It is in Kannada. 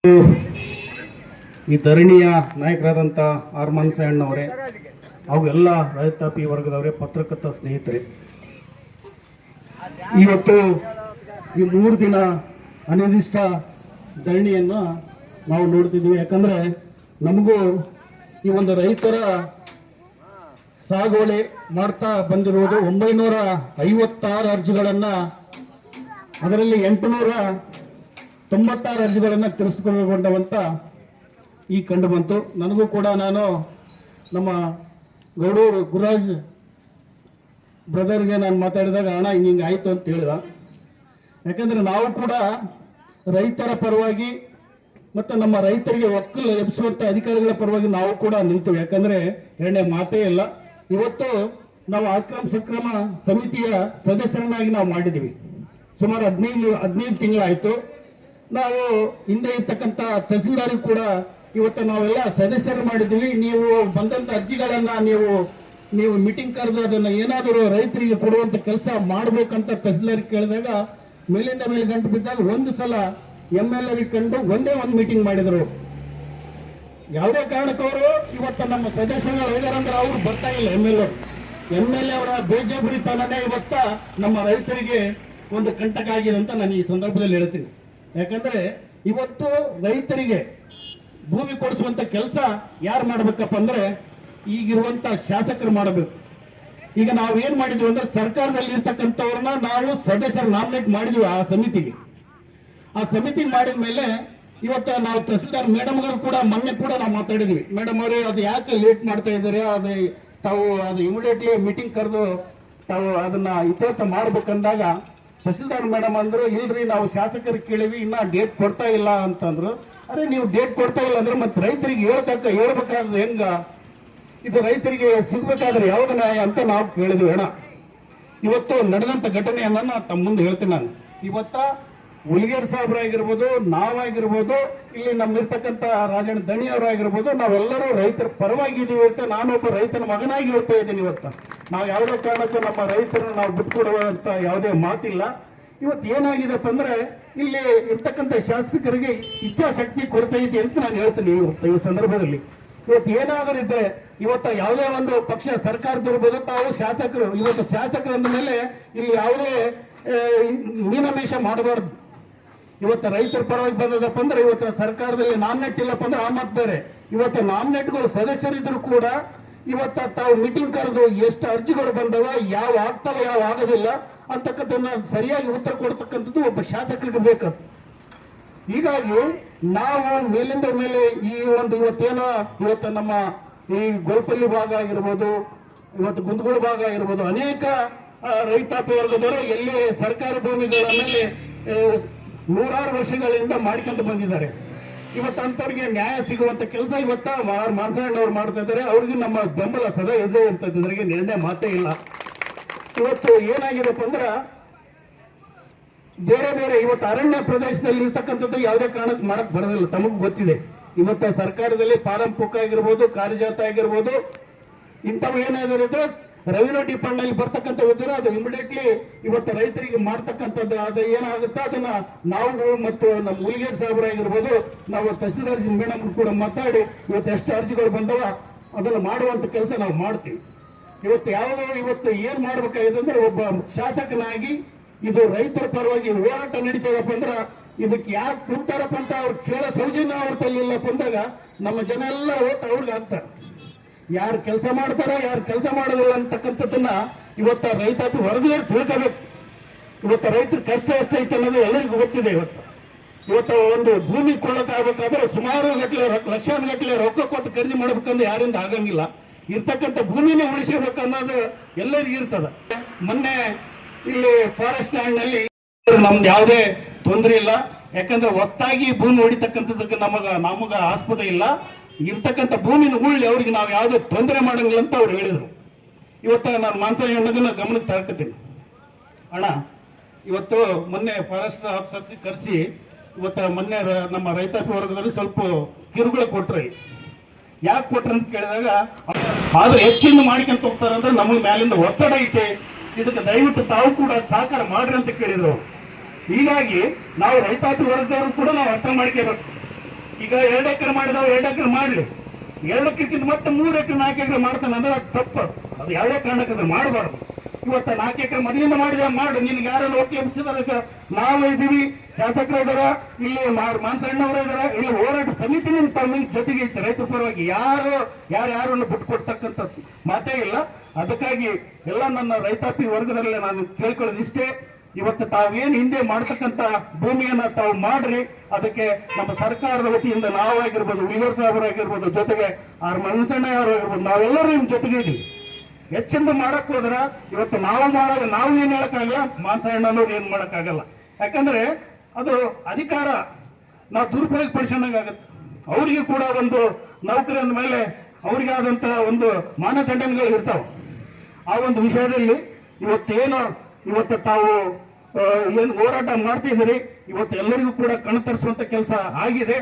ಈ ಧರಣಿಯ ನಾಯಕರಾದಂಥ ಆರ್ ಮಾನಸಣ್ಣವರೇ, ಅವೆಲ್ಲ ರೈತಾಪಿ ವರ್ಗದವರೇ, ಪತ್ರಕರ್ತ ಸ್ನೇಹಿತರೆ, ಇವತ್ತು ಈ 3 ದಿನ ಅನಿರ್ದಿಷ್ಟ ಧರಣಿಯನ್ನು ನಾವು ನೋಡ್ತಿದ್ವಿ. ಯಾಕಂದ್ರೆ ನಮಗೂ ಈ ಒಂದು ರೈತರ ಸಾಗುವಳಿ ಮಾಡ್ತಾ ಬಂದಿರುವುದು 956 ಅರ್ಜಿಗಳನ್ನು, ಅದರಲ್ಲಿ 896 ಅರ್ಜಿಗಳನ್ನು ತಿರಸ್ಕೃತಗೊಂಡವಂತ ಈ ಕಂಡು ಬಂತು. ನನಗೂ ಕೂಡ ನಾನು ನಮ್ಮ ಗೌಡೂರು ಗುರುರಾಜ್ ಬ್ರದರ್ಗೆ ನಾನು ಮಾತಾಡಿದಾಗ ಅಣ್ಣ ಹಿಂಗೆ ಆಯಿತು ಅಂತ ಹೇಳಿದ. ಯಾಕಂದ್ರೆ ನಾವು ಕೂಡ ರೈತರ ಪರವಾಗಿ ಮತ್ತು ನಮ್ಮ ರೈತರಿಗೆ ಒಕ್ಕಲು ಎಬ್ಬಿಸುವಂಥ ಅಧಿಕಾರಿಗಳ ಪರವಾಗಿ ನಾವು ಕೂಡ ನಿಲ್ತೇವೆ. ಯಾಕಂದ್ರೆ ಎರಡನೇ ಮಾತೇ ಇಲ್ಲ. ಇವತ್ತು ನಾವು ಅಕ್ರಮ ಸಕ್ರಮ ಸಮಿತಿಯ ಸದಸ್ಯರನ್ನಾಗಿ ನಾವು ಮಾಡಿದ್ದೀವಿ. ಸುಮಾರು 15 ತಿಂಗಳಾಯಿತು. ನಾವು ಹಿಂದೆ ಇರ್ತಕ್ಕಂಥ ತಹಸೀಲ್ದಾರಿ ಕೂಡ ಇವತ್ತು ನಾವೆಲ್ಲ ಸದಸ್ಯರು ಮಾಡಿದ್ದೀವಿ. ನೀವು ಬಂದಂಥ ಅರ್ಜಿಗಳನ್ನು ನೀವು ಮೀಟಿಂಗ್ ಕರೆದು ಅದನ್ನು ಏನಾದರೂ ರೈತರಿಗೆ ಕೊಡುವಂಥ ಕೆಲಸ ಮಾಡಬೇಕಂತ ತಹಸೀಲ್ದಾರಿ ಕೇಳಿದಾಗ ಮೇಲಿಂದ ಮೇಲೆ ಗಂಟು ಬಿದ್ದಾಗ ಒಂದು ಸಲ MLA ಕಂಡು ಒಂದೇ ಒಂದು ಮೀಟಿಂಗ್ ಮಾಡಿದರು. ಯಾವುದೇ ಕಾರಣಕ್ಕವರು ಇವತ್ತು ನಮ್ಮ ಸದಸ್ಯರು ಹೇಳಿದಾರಂದ್ರೆ ಅವ್ರು ಬರ್ತಾ ಇಲ್ಲ. MLA ಅವರ ಬೇಜಾಬರಿತನನೇ ಇವತ್ತ ನಮ್ಮ ರೈತರಿಗೆ ಒಂದು ಕಂಟಕ ಆಗಿದೆ ಅಂತ ನಾನು ಈ ಸಂದರ್ಭದಲ್ಲಿ ಹೇಳ್ತೀನಿ. ಯಾಕಂದ್ರೆ ಇವತ್ತು ರೈತರಿಗೆ ಭೂಮಿ ಕೊಡಿಸುವಂತ ಕೆಲಸ ಯಾರು ಮಾಡಬೇಕಪ್ಪ ಅಂದ್ರೆ ಈಗಿರುವಂತ ಶಾಸಕರು ಮಾಡಬೇಕು. ಈಗ ನಾವು ಏನ್ ಮಾಡಿದ್ವಿ ಅಂದ್ರೆ ಸರ್ಕಾರದಲ್ಲಿ ಇರ್ತಕ್ಕಂಥವ್ರನ್ನ ನಾವು ಸದಸ್ಯರು ನಾಮಿನೇಟ್ ಮಾಡಿದ್ವಿ ಆ ಸಮಿತಿಗೆ. ಆ ಸಮಿತಿ ಮಾಡಿದ ಮೇಲೆ ಇವತ್ತು ನಾವು ತಹಸೀಲ್ದಾರ್ ಮೇಡಮ್ ಅವರು ಕೂಡ ಮೊನ್ನೆ ಕೂಡ ನಾವು ಮಾತಾಡಿದ್ವಿ. ಮೇಡಮ್ ಅವರೇ, ಅದು ಯಾಕೆ ಲೇಟ್ ಮಾಡ್ತಾ ಇದ್ದಾರೆ, ತಾವು ಇಮಿಡಿಯೇಟ್ಲಿ ಮೀಟಿಂಗ್ ಕರೆದು ತಾವು ಅದನ್ನ ಇತ್ಯರ್ಥ ಮಾಡ್ಬೇಕಂದಾಗ ತಹಸೀಲ್ದಾರ್ ಮೇಡಮ್ ಅಂದ್ರು, ಇಲ್ರಿ ನಾವು ಶಾಸಕರಿಗೆ ಕೇಳಿವಿ, ಇನ್ನ ಡೇಟ್ ಕೊಡ್ತಾ ಇಲ್ಲ ಅಂತಂದ್ರು. ಅರೆ, ನೀವು ಡೇಟ್ ಕೊಡ್ತಾ ಇಲ್ಲ ಅಂದ್ರೆ ಮತ್ತೆ ರೈತರಿಗೆ ಹೇಳ್ಬೇಕಾದ್ರೆ ಹೆಂಗ, ಇದು ರೈತರಿಗೆ ಸಿಗ್ಬೇಕಾದ್ರೆ ಯಾವ್ದು ನ್ಯಾಯ ಅಂತ ನಾವು ಕೇಳಿದ್ವಿ. ಅಣ್ಣ, ಇವತ್ತು ನಡೆದಂತ ಘಟನೆಯನ್ನ ನಾನು ತಮ್ಮ ಮುಂದೆ ಹೇಳ್ತೀನಿ. ನಾನು ಇವತ್ತ ಹುಲಿಗೇರ್ ಸಾಹೇಬ್ರಾಗಿರ್ಬೋದು, ನಾವಾಗಿರ್ಬೋದು, ಇಲ್ಲಿ ನಮ್ಮಿರ್ತಕ್ಕಂಥ ರಾಜಣ್ಣ ದಣಿಯವರಾಗಿರ್ಬೋದು, ನಾವೆಲ್ಲರೂ ರೈತರ ಪರವಾಗಿದ್ದೀವಿ ಅಂತ ನಾನೊಬ್ಬ ರೈತನ ಮಗನಾಗಿ ಹೇಳ್ತಾ ಇದ್ದೀನಿ. ಇವತ್ತು ನಾವು ಯಾವುದೇ ಕಾರಣಕ್ಕೂ ನಮ್ಮ ರೈತರನ್ನು ನಾವು ಬಿಟ್ಕೊಡುವಂತ ಯಾವುದೇ ಮಾತಿಲ್ಲ. ಇವತ್ತು ಏನಾಗಿದೆಪ್ಪ ಅಂದ್ರೆ ಇಲ್ಲಿ ಇರ್ತಕ್ಕಂಥ ಶಾಸಕರಿಗೆ ಇಚ್ಛಾಶಕ್ತಿ ಕೊರತೆ ಇದೆ ಅಂತ ನಾನು ಹೇಳ್ತೀನಿ. ಈ ಸಂದರ್ಭದಲ್ಲಿ ಇವತ್ತು ಏನಾದರೂ ಇದ್ರೆ ಇವತ್ತು ಯಾವುದೇ ಒಂದು ಪಕ್ಷ ಸರ್ಕಾರದವ್ರು ತಾವು ಶಾಸಕರು, ಇವತ್ತು ಶಾಸಕರ ಅಂದ ಮೇಲೆ ಇಲ್ಲಿ ಯಾವುದೇ ಮೀನಮೇಷ ಮಾಡಬಾರ್ದು. ಇವತ್ತು ರೈತರ ಪರವಾಗಿ ಬಂದದಪ್ಪ ಅಂದ್ರೆ ಇವತ್ತು ಸರ್ಕಾರದಲ್ಲಿ ನಾಮಿನೇಟ್ ಇಲ್ಲಪ್ಪ ಅಂದ್ರೆ ಆ ಮಾತು ಬೇರೆ. ಇವತ್ತು ನಾಮಿನೇಟ್ಗಳು ಸದಸ್ಯರಿದ್ರು ಕೂಡ ಇವತ್ತು ತಾವು ಮೀಟಿಂಗ್ ಕರೆದು ಎಷ್ಟು ಅರ್ಜಿಗಳು ಬಂದವ, ಯಾವ ಆಗ್ತವ ಯಾವ ಆಗೋದಿಲ್ಲ ಅಂತಕ್ಕಂಥದ್ದನ್ನ ಸರಿಯಾಗಿ ಉತ್ತರ ಕೊಡ್ತಕ್ಕಂಥದ್ದು ಒಬ್ಬ ಶಾಸಕರಿಗೆ ಬೇಕು. ಹೀಗಾಗಿ ನಾವು ಮೇಲಿಂದ ಮೇಲೆ ಈ ಒಂದು ಇವತ್ತೇನೋ ಇವತ್ತು ನಮ್ಮ ಈ ಗೋಲ್ಪಲ್ಲಿ ಭಾಗ ಆಗಿರ್ಬೋದು, ಇವತ್ತು ಗುಂದಗೋಳ ಭಾಗ ಆಗಿರ್ಬೋದು, ಅನೇಕ ರೈತಾಪಿ ವರ್ಗದವರು ಎಲ್ಲಿ ಸರ್ಕಾರಿ ಭೂಮಿಗಳ ಮೇಲೆ 100 ವರ್ಷಗಳಿಂದ ಮಾಡ್ಕೊಂತ ಬಂದಿದ್ದಾರೆ. ಇವತ್ತು ಅಂತವ್ರಿಗೆ ನ್ಯಾಯ ಸಿಗುವಂತ ಕೆಲಸ ಇವತ್ತ ಮಾನಸಣ್ಣವ್ರು ಮಾಡ್ತಾ ಇದ್ದಾರೆ. ಅವ್ರಿಗೆ ನಮ್ಮ ಬೆಂಬಲ ಸದಾ ಇದ್ದೇ ಇರ್ತದೆ, ಇದ್ರಿಗೆ ನಿರ್ಣಯ ಮಾತೇ ಇಲ್ಲ. ಇವತ್ತು ಏನಾಗಿದೆಪ್ಪ ಅಂದ್ರ ಬೇರೆ ಇವತ್ತು ಅರಣ್ಯ ಪ್ರದೇಶದಲ್ಲಿ ಇರ್ತಕ್ಕಂಥದ್ದು ಯಾವುದೇ ಕಾರಣಕ್ಕೆ ಮಾಡಕ್ ಬರೋದಿಲ್ಲ, ತಮಗೂ ಗೊತ್ತಿದೆ. ಇವತ್ತು ಸರ್ಕಾರದಲ್ಲಿ ಫಾರಂ ಪುಕ್ ಆಗಿರ್ಬೋದು, ಕಾರ್ಯಜಾತ ಆಗಿರ್ಬೋದು, ಇಂಥವು ಏನಾದ್ರೆ ರೆವಿನ್ಯೂ ಡಿಪಾರ್ಟ್ಮೆಂಟ್ ಬರ್ತಕ್ಕಂಥ ಉದ್ಯೋಗ ಅದು ಇಮಿಡಿಯೇಟ್ಲಿ ಇವತ್ತು ರೈತರಿಗೆ ಮಾಡ್ತಕ್ಕಂಥದ್ದು. ಅದು ಏನಾಗುತ್ತೆ ಅದನ್ನ ನಾವು ಮತ್ತು ನಮ್ಮ ಹುಲಿಗೇರ್ ಸಾಹೇಬರಾಗಿರ್ಬೋದು, ನಾವು ತಹಸೀಲ್ದಾರ್ ಮೇಡಮ್ ಕೂಡ ಮಾತಾಡಿ ಇವತ್ತು ಎಷ್ಟು ಅರ್ಜಿಗಳು ಬಂದವ ಅದನ್ನು ಮಾಡುವಂತ ಕೆಲಸ ನಾವು ಮಾಡ್ತೀವಿ. ಇವತ್ತು ಏನ್ ಮಾಡ್ಬೇಕಾಗಿದೆ ಅಂದ್ರೆ ಒಬ್ಬ ಶಾಸಕನಾಗಿ ಇದು ರೈತರ ಪರವಾಗಿ ಹೋರಾಟ ನಡೀತದಪ್ಪ ಅಂದ್ರ ಇದಕ್ಕೆ ಯಾಕೆ ಕುಂತಾರಪ್ಪ ಅಂತ ಅವ್ರು ಕೇಳೋ ಸೌಜನ್ಯ ಅವ್ರ ತಲ್ಲಿಲ್ಲಪ್ಪ ಅಂದಾಗ ನಮ್ಮ ಜನ ಎಲ್ಲ ಓಟ್ ಅವ್ರಿಗೆ ಆಗ್ತಾರೆ. ಯಾರು ಕೆಲಸ ಮಾಡ್ತಾರೋ ಯಾರು ಕೆಲಸ ಮಾಡೋದಿಲ್ಲ ಅಂತಕ್ಕಂಥದ್ದನ್ನ ಇವತ್ತ ರೈತಾಪಿ ಹೊರಗಡೆ ತಿಳ್ಕೋಬೇಕು. ಇವತ್ತು ರೈತರ ಕಷ್ಟ ಎಷ್ಟೈತೆ ಅನ್ನೋದು ಎಲ್ಲರಿಗೂ ಗೊತ್ತಿದೆ. ಇವತ್ತು ಒಂದು ಭೂಮಿ ಕೊಳ್ಳಕ್ಕಾಗಬೇಕಾದ್ರೆ ಸುಮಾರು ಗಟ್ಟಲೆ ಲಕ್ಷಾನುಗಟ್ಟಲೆ ರೊಕ್ಕ ಕೊಟ್ಟು ಖರೀದಿ ಮಾಡ್ಬೇಕಂದ್ರೆ ಯಾರಿಂದ ಆಗಂಗಿಲ್ಲ. ಇರ್ತಕ್ಕಂಥ ಭೂಮಿನೇ ಉಳಿಸಬೇಕು ಅನ್ನೋದು ಎಲ್ಲರಿಗೂ ಇರ್ತದ. ಮೊನ್ನೆ ಇಲ್ಲಿ ಫಾರೆಸ್ಟ್ ಲ್ಯಾಂಡ್ ನಲ್ಲಿ ನಮ್ದು ಯಾವುದೇ ತೊಂದರೆ ಇಲ್ಲ. ಯಾಕಂದ್ರೆ ಹೊಸದಾಗಿ ಭೂಮಿ ಹೊಡಿತಕ್ಕಂಥದಕ್ಕೆ ನಮಗ ಆಸ್ಪದ ಇಲ್ಲ. ಇರ್ತಕ್ಕಂಥ ಭೂಮಿನ ಉಳ್ಳಿ ಅವ್ರಿಗೆ ನಾವು ಯಾವುದೇ ತೊಂದರೆ ಮಾಡಂಗಿಲ್ಲ ಅಂತ ಅವ್ರು ಹೇಳಿದ್ರು. ಇವತ್ತು ನಾನು ಮಾನಸಣ್ಣನ ಗಮನಕ್ಕೆ ತರ್ಕತೀನಿ. ಅಣ್ಣ, ಇವತ್ತು ಮೊನ್ನೆ ಫಾರೆಸ್ಟ್ ಆಫೀಸರ್ಸ್ ಕರೆಸಿ ಇವತ್ತು ಮೊನ್ನೆ ನಮ್ಮ ರೈತಾಪಿ ವರ್ಗದಲ್ಲಿ ಸ್ವಲ್ಪ ಕಿರುಕುಳ ಕೊಟ್ರಿ. ಯಾಕೆ ಕೊಟ್ರಿ ಅಂತ ಕೇಳಿದಾಗ ಆದ್ರೆ ಹೆಚ್ಚಿನ ಮಾಡ್ಕೊಂತ ಹೋಗ್ತಾರೆ ಅಂದ್ರೆ ನಮಗೆ ಮ್ಯಾಲಿಂದ ಒತ್ತಡ ಐತೆ, ಇದಕ್ಕೆ ದಯವಿಟ್ಟು ತಾವು ಕೂಡ ಸಹಕಾರ ಮಾಡ್ರಿ ಅಂತ ಕೇಳಿದ್ರು. ಹೀಗಾಗಿ ನಾವು ರೈತಾಪಿ ವರ್ಗದವರು ಕೂಡ ನಾವು ಅರ್ಥ ಮಾಡ್ಕೋಬೇಕು. ಈಗ 2 ಎಕರೆ ಮಾಡಿದವ 2 ಎಕರೆ ಮಾಡ್ಲಿ, 2 ಎಕರೆಗಿಂತ ಮತ್ತೆ 3 ಎಕರೆ 4 ಎಕರೆ ಮಾಡ್ತಾನೆ ಅಂದ್ರೆ ಅದು ತಪ್ಪು. ಅದು ಯಾವುದೇ ಕಾರಣಕ್ಕೆ ಮಾಡಬಾರ್ದು. ಇವತ್ತು 4 ಎಕರೆ ಮೊದಲಿಂದ ಮಾಡಿದ ಮಾಡು, ನಿನ್ಗೆ ಯಾರನ್ನು ಒತ್ತಿ ಎಬ್ಸಿದಾರ, ನಾವು ಇದ್ದೀವಿ, ಶಾಸಕರು ಇದಾರ, ಇಲ್ಲಿ ಮಾನಸಣ್ಣವರು ಇದಾರ, ಇಲ್ಲಿ ಹೋರಾಟ ಸಮಿತಿ ತಮ್ಮ ಜೊತೆಗೆ ಐತೆ ರೈತರ ಪರವಾಗಿ. ಯಾರನ್ನು ಬಿಟ್ಟು ಕೊಡ್ತಕ್ಕಂಥ ಮಾತೇ ಇಲ್ಲ. ಅದಕ್ಕಾಗಿ ಎಲ್ಲ ನನ್ನ ರೈತಾಪಿ ವರ್ಗದಲ್ಲಿ ನಾನು ಕೇಳ್ಕೊಳ್ಳೋದು ಇಷ್ಟೇ, ಇವತ್ತು ತಾವೇನು ಹಿಂದೆ ಮಾಡ್ತಕ್ಕಂಥ ಭೂಮಿಯನ್ನ ತಾವು ಮಾಡ್ರಿ. ಅದಕ್ಕೆ ನಮ್ಮ ಸರ್ಕಾರದ ವತಿಯಿಂದ ನಾವಾಗಿರ್ಬೋದು, ವಿವರ್ ಸಾಹೇಬರಾಗಿರ್ಬೋದು, ಜೊತೆಗೆ ಆರ್ ಮನಸಣ್ಣ ಅವರಾಗಿರ್ಬೋದು, ನಾವೆಲ್ಲರೂ ನಿಮ್ ಜೊತೆಗೆ ಇದೀವಿ. ಹೆಚ್ಚಿಂದ ಮಾಡಕ್ ಹೋದ್ರ ಇವತ್ತು ನಾವು ಏನ್ ಹೇಳಕ್ಕಾಗಲ್ಲ, ಮಾನಸಣ್ಣನವ್ರು ಏನ್ ಮಾಡಕ್ಕಾಗಲ್ಲ. ಯಾಕಂದ್ರೆ ಅದು ಅಧಿಕಾರ ನಾವು ದುರುಪಯೋಗ ಪಡಿಸೋಣಾಗತ್ತೆ. ಅವರಿಗೆ ಕೂಡ ಒಂದು ನೌಕರಿ ಅಂದ ಮೇಲೆ ಅವ್ರಿಗೆ ಆದಂತಹ ಒಂದು ಮಾನದಂಡನೆಗಳು ಇರ್ತಾವ. ಆ ಒಂದು ವಿಷಯದಲ್ಲಿ ಇವತ್ತು ತಾವು ಏನು ಹೋರಾಟ ಮಾಡ್ತಿದ್ದೀರಿ, ಇವತ್ತು ಎಲ್ಲರಿಗೂ ಕೂಡ ಕಣ್ತರಿಸುವಂತ ಕೆಲಸ ಆಗಿದೆ.